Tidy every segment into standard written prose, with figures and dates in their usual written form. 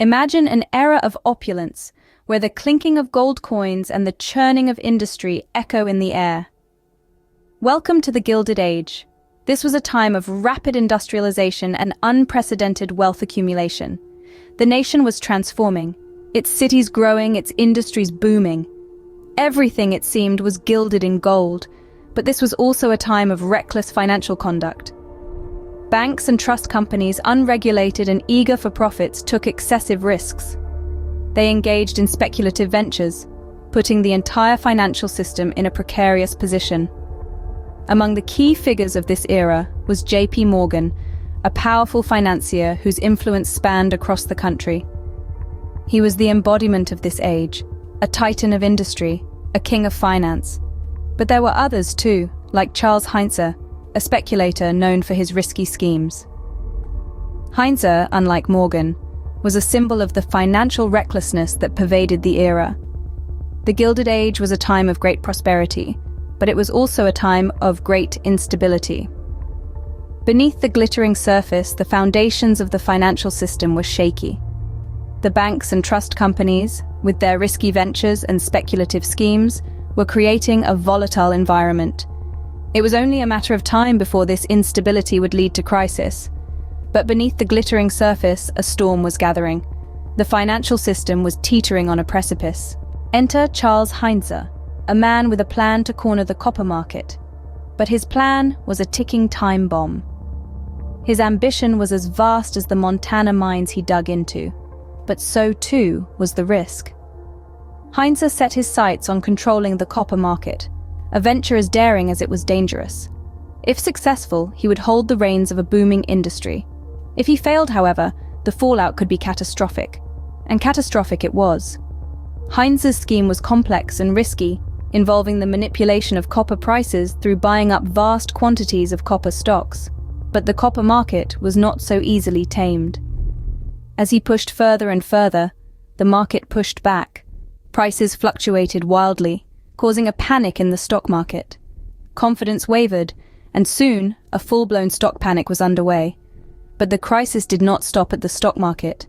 Imagine an era of opulence, where the clinking of gold coins and the churning of industry echo in the air. Welcome to the Gilded Age. This was a time of rapid industrialization and unprecedented wealth accumulation. The nation was transforming, its cities growing, its industries booming. Everything, it seemed, was gilded in gold, but this was also a time of reckless financial conduct. Banks and trust companies, unregulated and eager for profits, took excessive risks. They engaged in speculative ventures, putting the entire financial system in a precarious position. Among the key figures of this era was J.P. Morgan, a powerful financier whose influence spanned across the country. He was the embodiment of this age, a titan of industry, a king of finance. But there were others too, like Charles Heinze, a speculator known for his risky schemes. Heinze, unlike Morgan, was a symbol of the financial recklessness that pervaded the era. The Gilded Age was a time of great prosperity, but it was also a time of great instability. Beneath the glittering surface, the foundations of the financial system were shaky. The banks and trust companies, with their risky ventures and speculative schemes, were creating a volatile environment. It was only a matter of time before this instability would lead to crisis. But beneath the glittering surface, a storm was gathering. The financial system was teetering on a precipice. Enter Charles Heinze, a man with a plan to corner the copper market. But his plan was a ticking time bomb. His ambition was as vast as the Montana mines he dug into, but so too was the risk. Heinze set his sights on controlling the copper market, a venture as daring as it was dangerous. If successful, he would hold the reins of a booming industry. If he failed, however, the fallout could be catastrophic. And catastrophic it was. Heinze's scheme was complex and risky, involving the manipulation of copper prices through buying up vast quantities of copper stocks. But the copper market was not so easily tamed. As he pushed further and further, the market pushed back. Prices fluctuated wildly, causing a panic in the stock market. Confidence wavered, and soon a full-blown stock panic was underway. But the crisis did not stop at the stock market.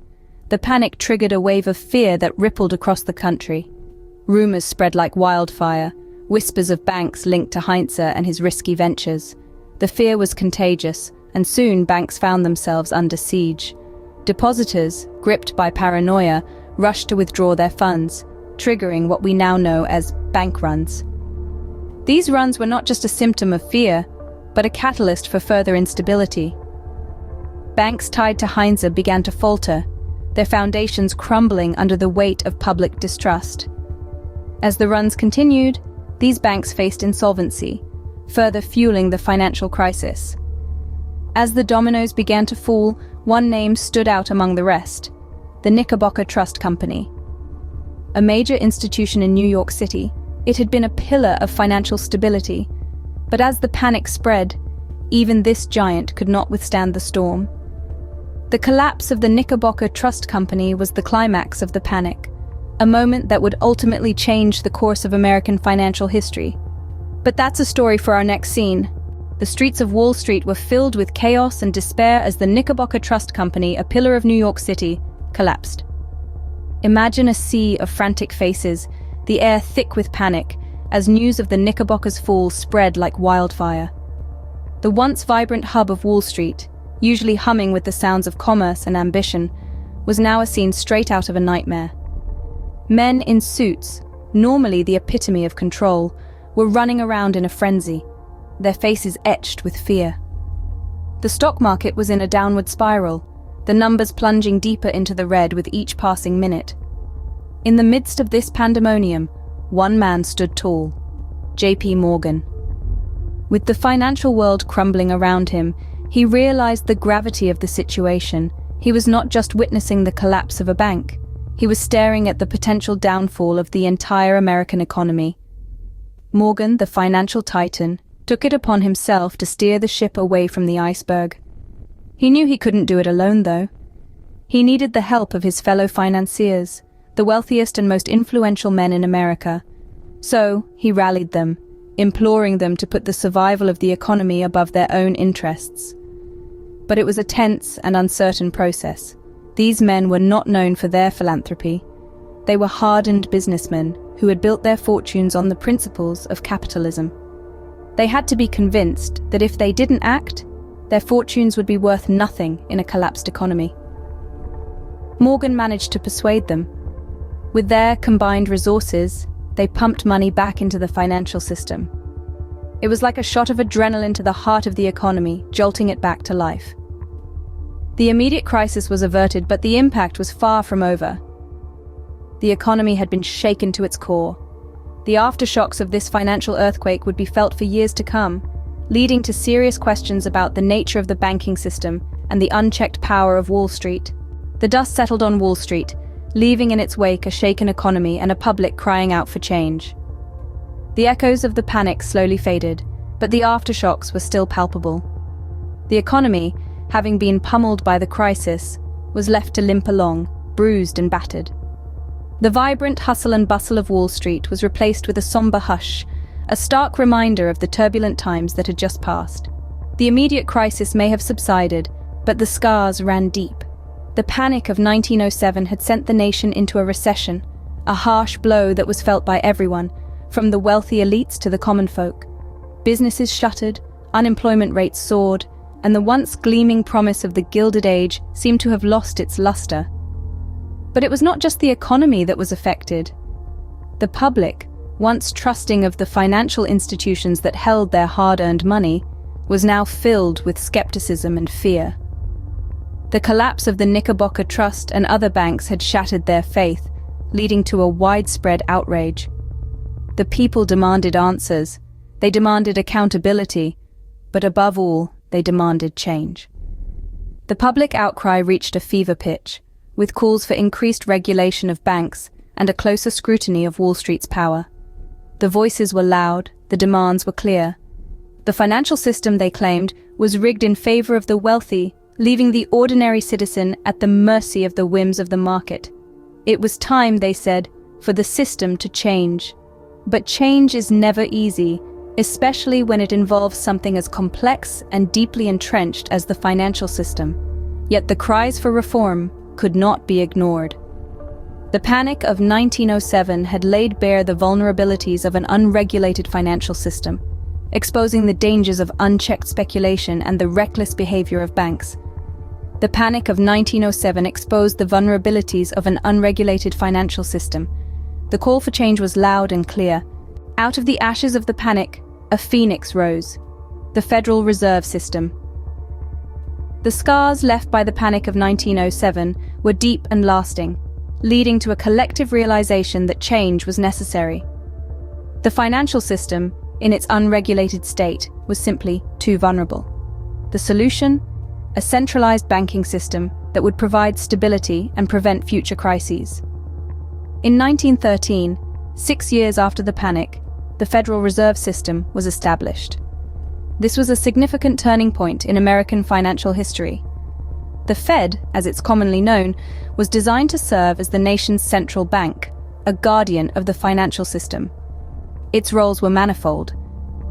The panic triggered a wave of fear that rippled across the country. Rumors spread like wildfire, whispers of banks linked to Heinze and his risky ventures. The fear was contagious, and soon banks found themselves under siege. Depositors, gripped by paranoia, rushed to withdraw their funds, triggering what we now know as bank runs. These runs were not just a symptom of fear, but a catalyst for further instability. Banks tied to Heinze began to falter, their foundations crumbling under the weight of public distrust. As the runs continued, these banks faced insolvency, further fueling the financial crisis. As the dominoes began to fall, one name stood out among the rest: the Knickerbocker Trust Company. A major institution in New York City, it had been a pillar of financial stability. But as the panic spread, even this giant could not withstand the storm. The collapse of the Knickerbocker Trust Company was the climax of the panic, a moment that would ultimately change the course of American financial history. But that's a story for our next scene. The streets of Wall Street were filled with chaos and despair as the Knickerbocker Trust Company, a pillar of New York City, collapsed. Imagine a sea of frantic faces, the air thick with panic, as news of the Knickerbocker's fall spread like wildfire. The once vibrant hub of Wall Street, usually humming with the sounds of commerce and ambition, was now a scene straight out of a nightmare. Men in suits, normally the epitome of control, were running around in a frenzy, their faces etched with fear. The stock market was in a downward spiral, the numbers plunging deeper into the red with each passing minute. In the midst of this pandemonium, one man stood tall: J.P. Morgan. With the financial world crumbling around him, he realized the gravity of the situation. He was not just witnessing the collapse of a bank. He was staring at the potential downfall of the entire American economy. Morgan, the financial titan, took it upon himself to steer the ship away from the iceberg. He knew he couldn't do it alone, though. He needed the help of his fellow financiers, the wealthiest and most influential men in America. So he rallied them, imploring them to put the survival of the economy above their own interests. But it was a tense and uncertain process. These men were not known for their philanthropy. They were hardened businessmen who had built their fortunes on the principles of capitalism. They had to be convinced that if they didn't act, their fortunes would be worth nothing in a collapsed economy. Morgan managed to persuade them. With their combined resources, they pumped money back into the financial system. It was like a shot of adrenaline to the heart of the economy, jolting it back to life. The immediate crisis was averted, but the impact was far from over. The economy had been shaken to its core. The aftershocks of this financial earthquake would be felt for years to come, leading to serious questions about the nature of the banking system and the unchecked power of Wall Street. The dust settled on Wall Street, leaving in its wake a shaken economy and a public crying out for change. The echoes of the panic slowly faded, but the aftershocks were still palpable. The economy, having been pummeled by the crisis, was left to limp along, bruised and battered. The vibrant hustle and bustle of Wall Street was replaced with a somber hush, a stark reminder of the turbulent times that had just passed. The immediate crisis may have subsided, but the scars ran deep. The panic of 1907 had sent the nation into a recession, a harsh blow that was felt by everyone, from the wealthy elites to the common folk. Businesses shuttered, unemployment rates soared, and the once gleaming promise of the Gilded Age seemed to have lost its luster. But it was not just the economy that was affected. The public, once trusting of the financial institutions that held their hard-earned money, was now filled with skepticism and fear. The collapse of the Knickerbocker Trust and other banks had shattered their faith, leading to a widespread outrage. The people demanded answers. They demanded accountability, but above all, they demanded change. The public outcry reached a fever pitch, with calls for increased regulation of banks and a closer scrutiny of Wall Street's power. The voices were loud, the demands were clear. The financial system, they claimed, was rigged in favor of the wealthy, leaving the ordinary citizen at the mercy of the whims of the market. It was time, they said, for the system to change. But change is never easy, especially when it involves something as complex and deeply entrenched as the financial system. Yet the cries for reform could not be ignored. The panic of 1907 had laid bare the vulnerabilities of an unregulated financial system, exposing the dangers of unchecked speculation and the reckless behavior of banks. The panic of 1907 exposed the vulnerabilities of an unregulated financial system. The call for change was loud and clear. Out of the ashes of the panic, a phoenix rose: the Federal Reserve System. The scars left by the panic of 1907 were deep and lasting, leading to a collective realization that change was necessary. The financial system, in its unregulated state, was simply too vulnerable. The solution? A centralized banking system that would provide stability and prevent future crises. In 1913, 6 years after the panic, the Federal Reserve System was established. This was a significant turning point in American financial history. The Fed, as it's commonly known, was designed to serve as the nation's central bank, a guardian of the financial system. Its roles were manifold: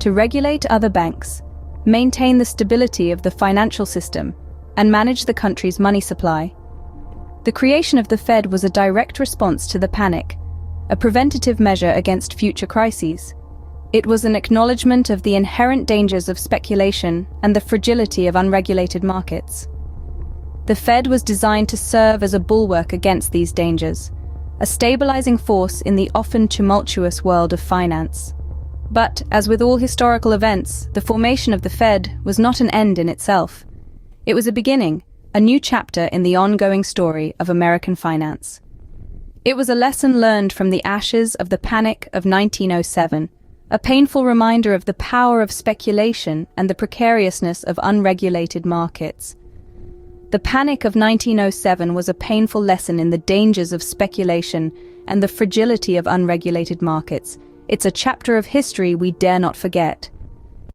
to regulate other banks, maintain the stability of the financial system, and manage the country's money supply. The creation of the Fed was a direct response to the panic, a preventative measure against future crises. It was an acknowledgement of the inherent dangers of speculation and the fragility of unregulated markets. The Fed was designed to serve as a bulwark against these dangers, a stabilizing force in the often tumultuous world of finance. But, as with all historical events, the formation of the Fed was not an end in itself. It was a beginning, a new chapter in the ongoing story of American finance. It was a lesson learned from the ashes of the panic of 1907, a painful reminder of the power of speculation and the precariousness of unregulated markets. The panic of 1907 was a painful lesson in the dangers of speculation and the fragility of unregulated markets. It's a chapter of history we dare not forget.